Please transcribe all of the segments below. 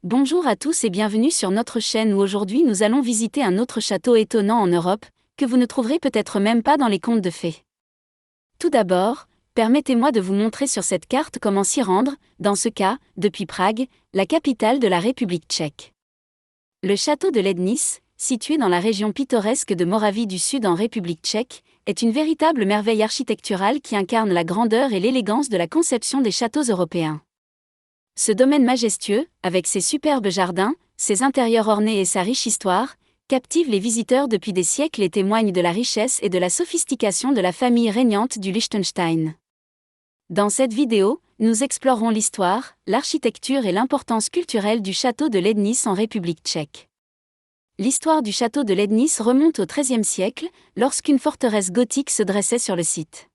Bonjour à tous et bienvenue sur notre chaîne où aujourd'hui nous allons visiter un autre château étonnant en Europe, que vous ne trouverez peut-être même pas dans les contes de fées. Tout d'abord, permettez-moi de vous montrer sur cette carte comment s'y rendre, dans ce cas, depuis Prague, la capitale de la République tchèque. Le château de Lednice, situé dans la région pittoresque de Moravie du Sud en République tchèque, est une véritable merveille architecturale qui incarne la grandeur et l'élégance de la conception des châteaux européens. Ce domaine majestueux, avec ses superbes jardins, ses intérieurs ornés et sa riche histoire, captive les visiteurs depuis des siècles et témoigne de la richesse et de la sophistication de la famille régnante du Liechtenstein. Dans cette vidéo, nous explorerons l'histoire, l'architecture et l'importance culturelle du château de Lednice en République tchèque. L'histoire du château de Lednice remonte au XIIIe siècle, lorsqu'une forteresse gothique se dressait sur le site.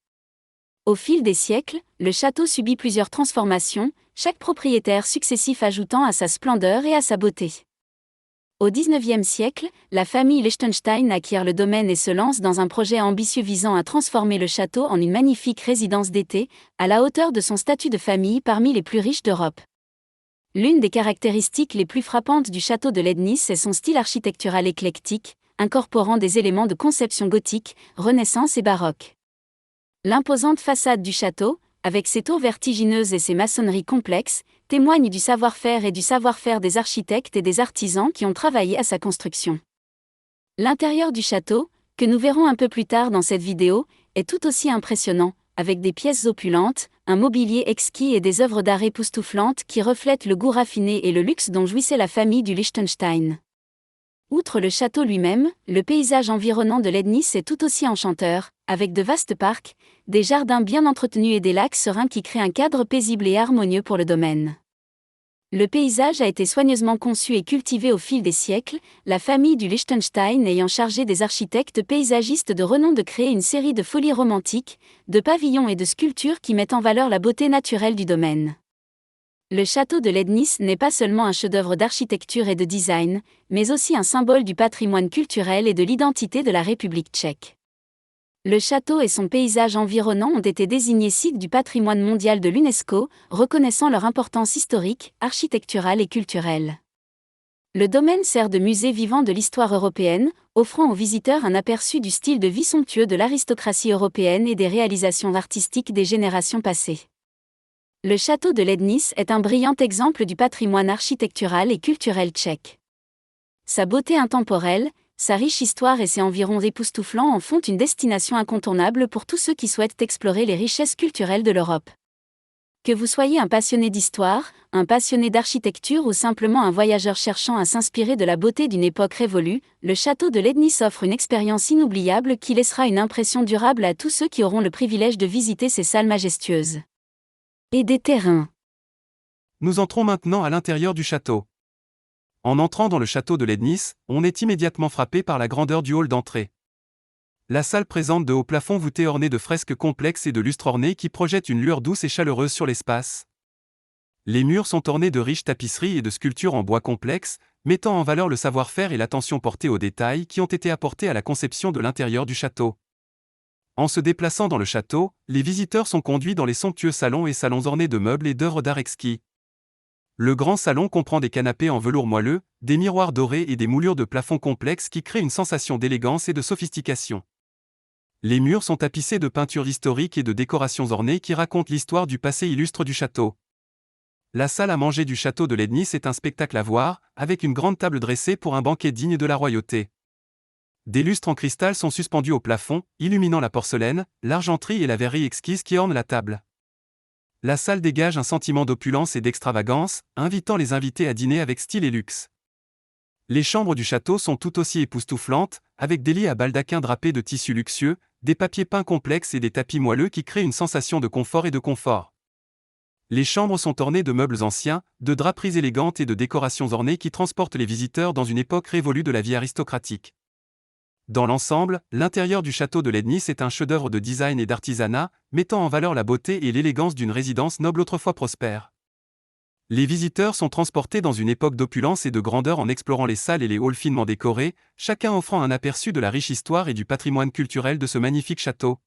Au fil des siècles, le château subit plusieurs transformations, chaque propriétaire successif ajoutant à sa splendeur et à sa beauté. Au XIXe siècle, la famille Liechtenstein acquiert le domaine et se lance dans un projet ambitieux visant à transformer le château en une magnifique résidence d'été, à la hauteur de son statut de famille parmi les plus riches d'Europe. L'une des caractéristiques les plus frappantes du château de Lednice est son style architectural éclectique, incorporant des éléments de conception gothique, Renaissance et baroque. L'imposante façade du château, avec ses tours vertigineuses et ses maçonneries complexes, témoigne du savoir-faire et du savoir-faire des architectes et des artisans qui ont travaillé à sa construction. L'intérieur du château, que nous verrons un peu plus tard dans cette vidéo, est tout aussi impressionnant, avec des pièces opulentes, un mobilier exquis et des œuvres d'art époustouflantes qui reflètent le goût raffiné et le luxe dont jouissait la famille du Liechtenstein. Outre le château lui-même, le paysage environnant de Lednice est tout aussi enchanteur, avec de vastes parcs, des jardins bien entretenus et des lacs sereins qui créent un cadre paisible et harmonieux pour le domaine. Le paysage a été soigneusement conçu et cultivé au fil des siècles, la famille du Liechtenstein ayant chargé des architectes paysagistes de renom de créer une série de folies romantiques, de pavillons et de sculptures qui mettent en valeur la beauté naturelle du domaine. Le château de Lednice n'est pas seulement un chef-d'œuvre d'architecture et de design, mais aussi un symbole du patrimoine culturel et de l'identité de la République tchèque. Le château et son paysage environnant ont été désignés sites du patrimoine mondial de l'UNESCO, reconnaissant leur importance historique, architecturale et culturelle. Le domaine sert de musée vivant de l'histoire européenne, offrant aux visiteurs un aperçu du style de vie somptueux de l'aristocratie européenne et des réalisations artistiques des générations passées. Le château de Lednice est un brillant exemple du patrimoine architectural et culturel tchèque. Sa beauté intemporelle, sa riche histoire et ses environs époustouflants en font une destination incontournable pour tous ceux qui souhaitent explorer les richesses culturelles de l'Europe. Que vous soyez un passionné d'histoire, un passionné d'architecture ou simplement un voyageur cherchant à s'inspirer de la beauté d'une époque révolue, le château de Lednice offre une expérience inoubliable qui laissera une impression durable à tous ceux qui auront le privilège de visiter ces salles majestueuses. Et des terrains. Nous entrons maintenant à l'intérieur du château. En entrant dans le château de Lednice, on est immédiatement frappé par la grandeur du hall d'entrée. La salle présente de hauts plafonds voûtés ornés de fresques complexes et de lustres ornés qui projettent une lueur douce et chaleureuse sur l'espace. Les murs sont ornés de riches tapisseries et de sculptures en bois complexes, mettant en valeur le savoir-faire et l'attention portée aux détails qui ont été apportés à la conception de l'intérieur du château. En se déplaçant dans le château, les visiteurs sont conduits dans les somptueux salons et salons ornés de meubles et d'œuvres d'art exquis. Le grand salon comprend des canapés en velours moelleux, des miroirs dorés et des moulures de plafond complexes qui créent une sensation d'élégance et de sophistication. Les murs sont tapissés de peintures historiques et de décorations ornées qui racontent l'histoire du passé illustre du château. La salle à manger du château de Lednice est un spectacle à voir, avec une grande table dressée pour un banquet digne de la royauté. Des lustres en cristal sont suspendus au plafond, illuminant la porcelaine, l'argenterie et la verrerie exquise qui ornent la table. La salle dégage un sentiment d'opulence et d'extravagance, invitant les invités à dîner avec style et luxe. Les chambres du château sont tout aussi époustouflantes, avec des lits à baldaquins drapés de tissus luxueux, des papiers peints complexes et des tapis moelleux qui créent une sensation de confort et de confort. Les chambres sont ornées de meubles anciens, de draperies élégantes et de décorations ornées qui transportent les visiteurs dans une époque révolue de la vie aristocratique. Dans l'ensemble, l'intérieur du château de Lednice est un chef-d'œuvre de design et d'artisanat, mettant en valeur la beauté et l'élégance d'une résidence noble autrefois prospère. Les visiteurs sont transportés dans une époque d'opulence et de grandeur en explorant les salles et les halls finement décorés, chacun offrant un aperçu de la riche histoire et du patrimoine culturel de ce magnifique château.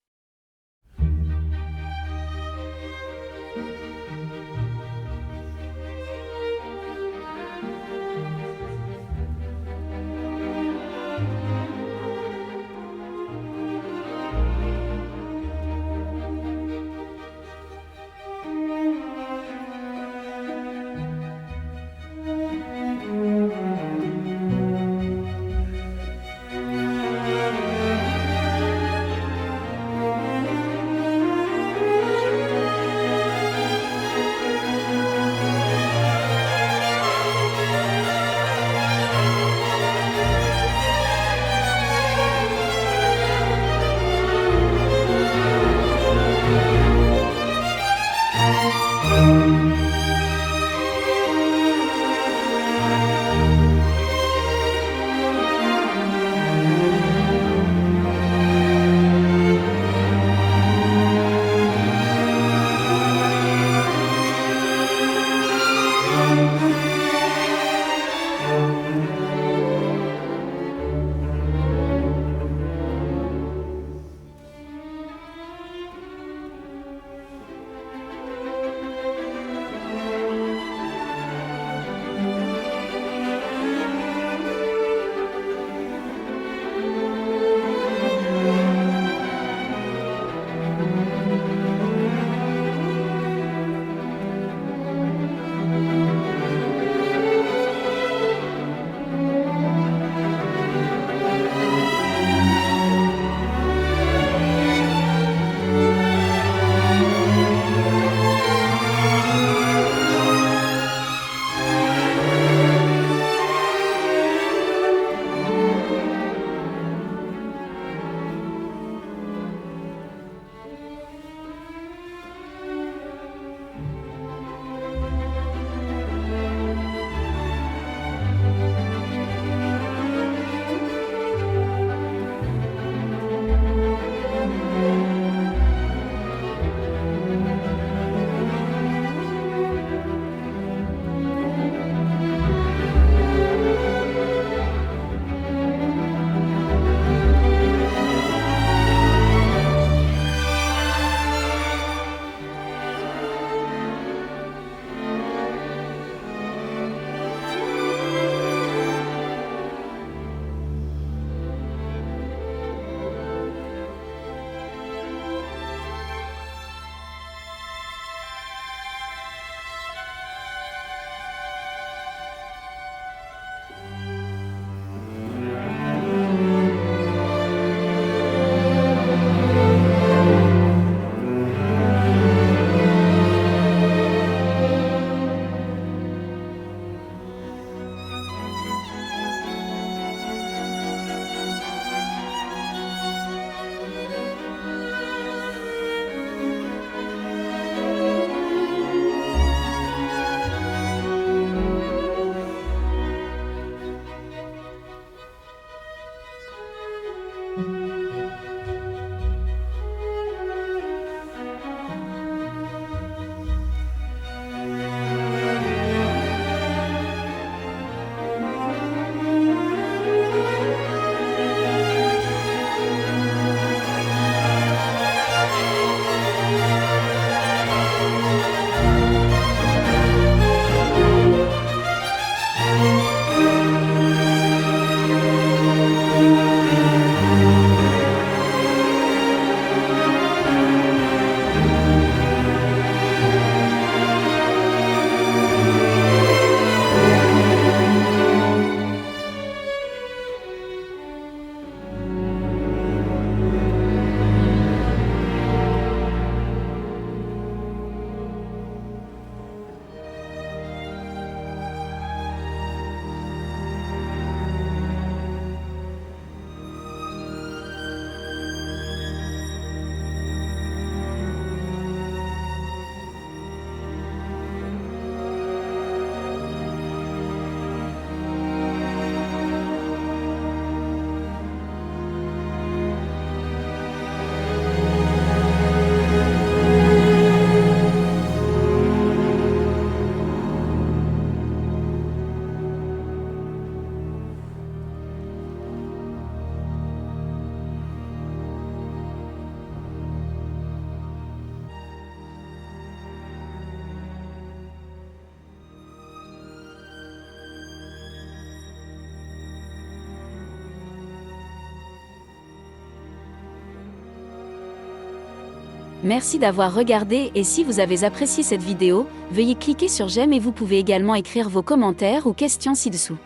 Merci d'avoir regardé et si vous avez apprécié cette vidéo, veuillez cliquer sur j'aime et vous pouvez également écrire vos commentaires ou questions ci-dessous.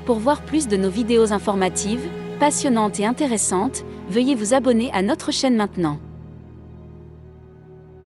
Pour voir plus de nos vidéos informatives, passionnantes et intéressantes, veuillez vous abonner à notre chaîne maintenant.